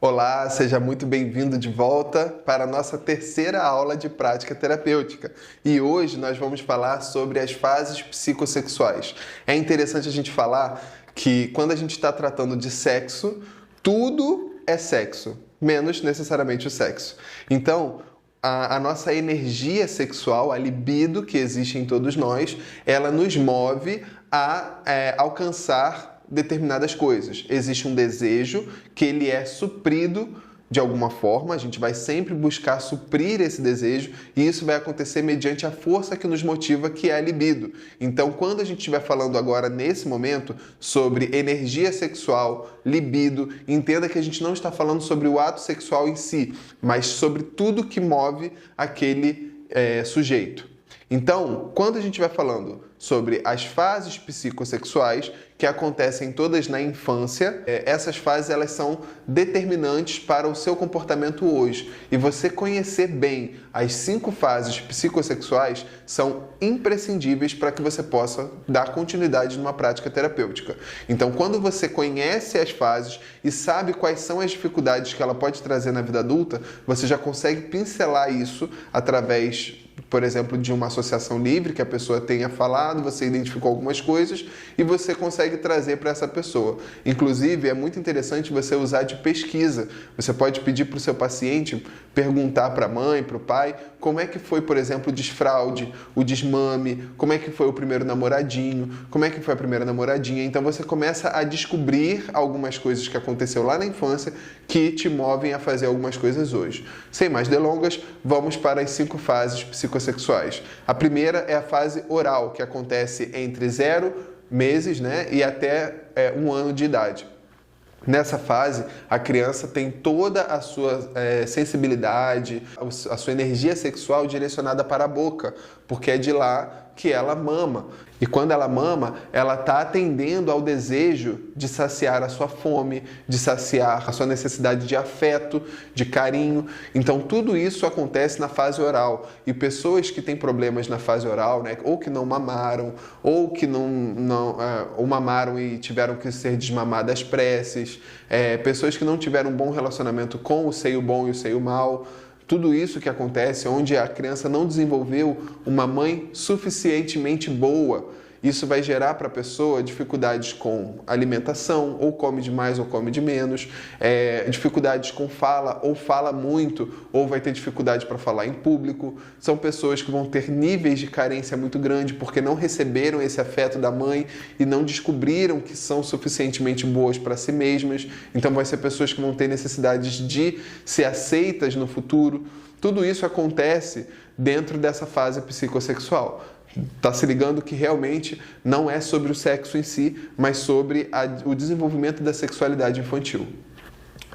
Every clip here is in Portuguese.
Olá, seja muito bem-vindo de volta para a nossa terceira aula de prática terapêutica. E hoje nós vamos falar sobre as fases psicossexuais. É interessante a gente falar que quando a gente está tratando de sexo, tudo é sexo, menos necessariamente o sexo. Então, a nossa energia sexual, a libido que existe em todos nós, ela nos move a alcançar determinadas coisas. Existe um desejo que ele é suprido de alguma forma, a gente vai sempre buscar suprir esse desejo e isso vai acontecer mediante a força que nos motiva, que é a libido. Então, quando a gente estiver falando agora, nesse momento, sobre energia sexual, libido, entenda que a gente não está falando sobre o ato sexual em si, mas sobre tudo que move aquele sujeito. Então, quando a gente vai falando sobre as fases psicossexuais, que acontecem todas na infância, essas fases elas são determinantes para o seu comportamento hoje. E você conhecer bem as 5 fases psicossexuais são imprescindíveis para que você possa dar continuidade numa prática terapêutica. Então, quando você conhece as fases e sabe quais são as dificuldades que ela pode trazer na vida adulta, você já consegue pincelar isso através, por exemplo, de uma associação livre que a pessoa tenha falado, você identificou algumas coisas e você consegue trazer para essa pessoa. Inclusive, é muito interessante você usar de pesquisa. Você pode pedir para o seu paciente perguntar para a mãe, para o pai, como é que foi, por exemplo, o desfraude, o desmame, como é que foi o primeiro namoradinho, como é que foi a primeira namoradinha. Então, você começa a descobrir algumas coisas que aconteceu lá na infância que te movem a fazer algumas coisas hoje. Sem mais delongas, vamos para as 5 fases psicossexuais. A primeira é a fase oral, que acontece entre 0 meses, e até 1 ano de idade. Nessa fase, a criança tem toda a sua sensibilidade, a sua energia sexual direcionada para a boca, porque é de lá que ela mama. E quando ela mama, ela está atendendo ao desejo de saciar a sua fome, de saciar a sua necessidade de afeto, de carinho. Então, tudo isso acontece na fase oral. E pessoas que têm problemas na fase oral, ou que não mamaram, ou que ou mamaram e tiveram que ser desmamadas às pressas, pessoas que não tiveram um bom relacionamento com o seio bom e o seio mau, tudo isso que acontece onde a criança não desenvolveu uma mãe suficientemente boa, isso vai gerar para a pessoa dificuldades com alimentação, ou come demais ou come de menos, dificuldades com fala, ou fala muito, ou vai ter dificuldade para falar em público. São pessoas que vão ter níveis de carência muito grande porque não receberam esse afeto da mãe e não descobriram que são suficientemente boas para si mesmas. Então vai ser pessoas que vão ter necessidades de ser aceitas no futuro. Tudo isso acontece dentro dessa fase psicossexual. Está se ligando que realmente não é sobre o sexo em si, mas sobre o desenvolvimento da sexualidade infantil.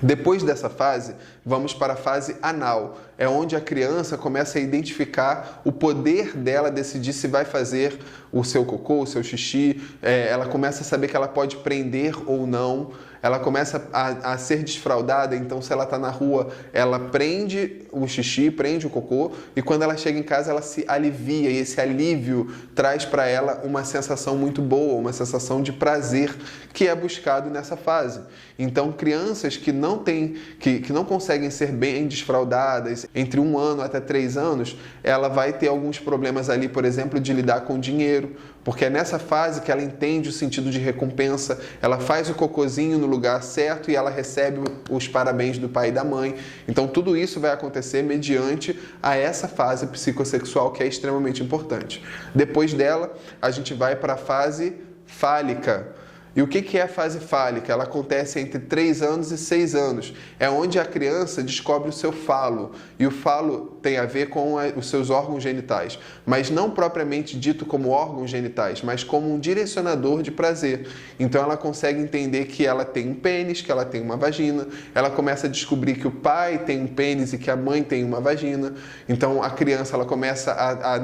Depois dessa fase, vamos para a fase anal. É onde a criança começa a identificar o poder dela decidir se vai fazer o seu cocô, o seu xixi. Ela começa a saber que ela pode prender ou não. Ela começa a ser desfraldada, então se ela está na rua, ela prende o xixi, prende o cocô, e quando ela chega em casa, ela se alivia, e esse alívio traz para ela uma sensação muito boa, uma sensação de prazer, que é buscado nessa fase. Então, crianças que não conseguem ser bem desfraldadas, entre 1 ano até 3 anos, ela vai ter alguns problemas ali, por exemplo, de lidar com dinheiro, porque é nessa fase que ela entende o sentido de recompensa, ela faz o cocôzinho no lugar certo e ela recebe os parabéns do pai e da mãe. Então, tudo isso vai acontecer mediante a essa fase psicossexual que é extremamente importante. Depois dela, a gente vai para a fase fálica. E o que é a fase fálica? Ela acontece entre 3 anos e 6 anos. É onde a criança descobre o seu falo. E o falo tem a ver com os seus órgãos genitais. Mas não propriamente dito como órgãos genitais, mas como um direcionador de prazer. Então ela consegue entender que ela tem um pênis, que ela tem uma vagina. Ela começa a descobrir que o pai tem um pênis e que a mãe tem uma vagina. Então a criança ela começa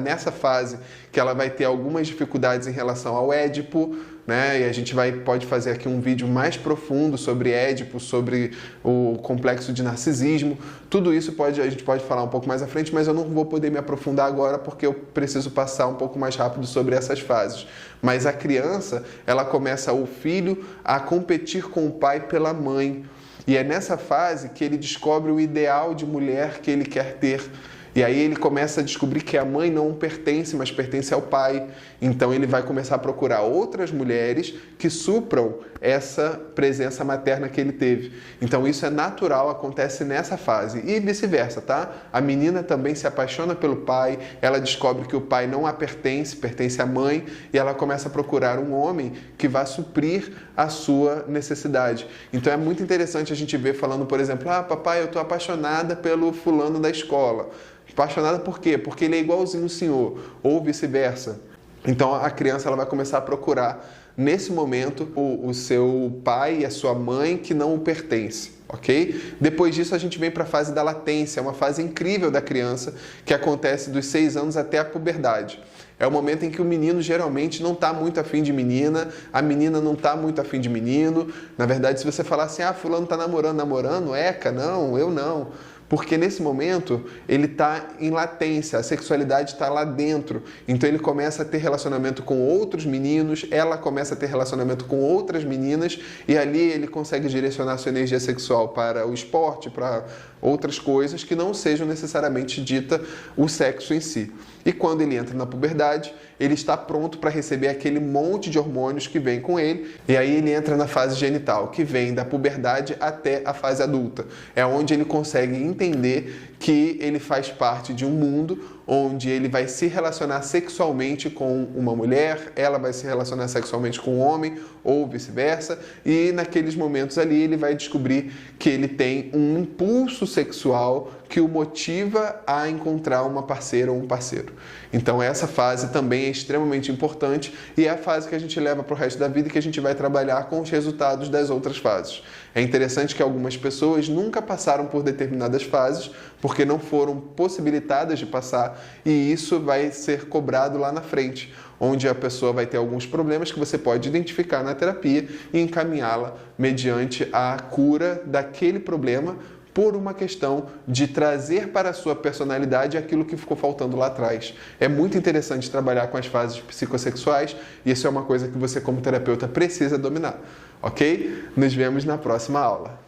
nessa fase que ela vai ter algumas dificuldades em relação ao Édipo, e a gente pode fazer aqui um vídeo mais profundo sobre Édipo, sobre o complexo de narcisismo. Tudo isso a gente pode falar um pouco mais à frente, mas eu não vou poder me aprofundar agora porque eu preciso passar um pouco mais rápido sobre essas fases. Mas a criança, ela começa, o filho, a competir com o pai pela mãe. E é nessa fase que ele descobre o ideal de mulher que ele quer ter. E aí ele começa a descobrir que a mãe não pertence, mas pertence ao pai. Então ele vai começar a procurar outras mulheres que supram essa presença materna que ele teve. Então isso é natural, acontece nessa fase. E vice-versa, tá? A menina também se apaixona pelo pai, ela descobre que o pai não a pertence, pertence à mãe, e ela começa a procurar um homem que vá suprir a sua necessidade. Então é muito interessante a gente ver falando, por exemplo, papai, eu tô apaixonada pelo fulano da escola. Apaixonada por quê? Porque ele é igualzinho o senhor, ou vice-versa. Então a criança ela vai começar a procurar, nesse momento, o seu pai e a sua mãe que não o pertence, ok? Depois disso a gente vem para a fase da latência, uma fase incrível da criança que acontece dos 6 anos até a puberdade. É o momento em que o menino geralmente não está muito afim de menina, a menina não está muito afim de menino. Na verdade, se você falar assim, fulano está namorando, eca, não, eu não. Porque nesse momento ele está em latência, a sexualidade está lá dentro. Então ele começa a ter relacionamento com outros meninos, ela começa a ter relacionamento com outras meninas e ali ele consegue direcionar sua energia sexual para o esporte, para outras coisas que não sejam necessariamente dita o sexo em si. E quando ele entra na puberdade, ele está pronto para receber aquele monte de hormônios que vem com ele. E aí ele entra na fase genital, que vem da puberdade até a fase adulta. É onde ele consegue entender que ele faz parte de um mundo onde ele vai se relacionar sexualmente com uma mulher, ela vai se relacionar sexualmente com um homem ou vice-versa, e naqueles momentos ali ele vai descobrir que ele tem um impulso sexual que o motiva a encontrar uma parceira ou um parceiro. Então essa fase também é extremamente importante e é a fase que a gente leva para o resto da vida e que a gente vai trabalhar com os resultados das outras fases. É interessante que algumas pessoas nunca passaram por determinadas fases porque não foram possibilitadas de passar e isso vai ser cobrado lá na frente, onde a pessoa vai ter alguns problemas que você pode identificar na terapia e encaminhá-la mediante a cura daquele problema por uma questão de trazer para a sua personalidade aquilo que ficou faltando lá atrás. É muito interessante trabalhar com as fases psicossexuais e isso é uma coisa que você como terapeuta precisa dominar, ok? Nos vemos na próxima aula.